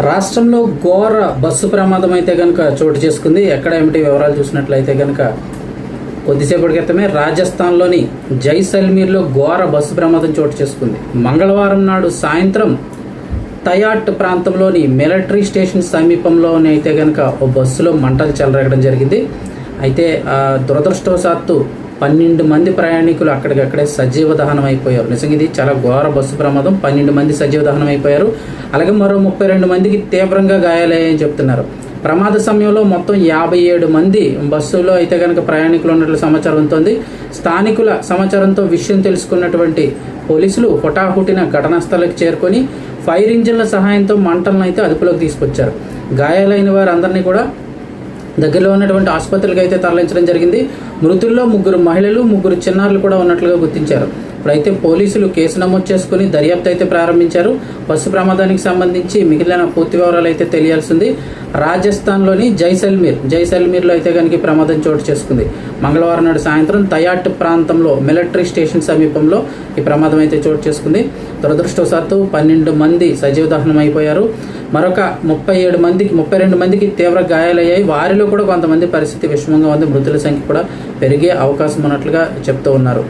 రాష్ట్రంలో ఘోర బస్సు ప్రమాదం అయితే కనుక చోటు చేసుకుంది. ఎక్కడ ఏమిటి వివరాలు చూసినట్లయితే కనుక కొద్దిసేపటి క్రితమే రాజస్థాన్లోని జైసల్మీర్లో ఘోర బస్సు ప్రమాదం చోటు చేసుకుంది. మంగళవారం నాడు సాయంత్రం తయాట్ ప్రాంతంలోని మిలిటరీ స్టేషన్ సమీపంలోనే అయితే కనుక ఓ బస్సులో మంటలు చెలరేగడం జరిగింది. అయితే దురదృష్టవశాత్తు 12 మంది ప్రయాణికులు అక్కడికక్కడే సజీవ దహనం అయిపోయారు. నిజంగా ఇది చాలా ఘోర బస్సు ప్రమాదం. 12 మంది సజీవ దహనం అయిపోయారు. అలాగే మరో 32 మందికి తీవ్రంగా గాయాలయ్యాయని చెప్తున్నారు. ప్రమాద సమయంలో మొత్తం 57 మంది బస్సులో అయితే కనుక ప్రయాణికులు ఉన్నట్లు సమాచారం ఉంటుంది. స్థానికుల సమాచారంతో విషయం తెలుసుకున్నటువంటి పోలీసులు హుటాహుటిన ఘటనా స్థలానికి చేరుకొని ఫైర్ ఇంజిన్ల సహాయంతో మంటలను అయితే అదుపులోకి తీసుకొచ్చారు. గాయాలైన వారందరినీ కూడా దగ్గరలో ఉన్నటువంటి ఆసుపత్రికి అయితే తరలించడం జరిగింది. మృతుల్లో 3 మహిళలు 3 చిన్నారులు కూడా ఉన్నట్లుగా గుర్తించారు. ఇప్పుడైతే పోలీసులు కేసు నమోదు చేసుకుని దర్యాప్తు అయితే ప్రారంభించారు. బస్సు ప్రమాదానికి సంబంధించి మిగిలిన పూర్తి వివరాలు అయితే తెలియాల్సింది. రాజస్థాన్లోని జైసల్మీర్లో అయితే కనుక ప్రమాదం చోటు చేసుకుంది. మంగళవారం నాడు సాయంత్రం తయాట్ ప్రాంతంలో మిలిటరీ స్టేషన్ సమీపంలో ఈ ప్రమాదం అయితే చోటు చేసుకుంది. దురదృష్టవశాత్తు 12 మంది సజీవ దహనం అయిపోయారు. మరొక 32 మందికి తీవ్ర గాయాలయ్యాయి. వారిలో కూడా కొంతమంది పరిస్థితి విషమంగా ఉంది. మృతుల సంఖ్య కూడా పెరిగే అవకాశం ఉన్నట్లుగా చెప్తూ ఉన్నారు.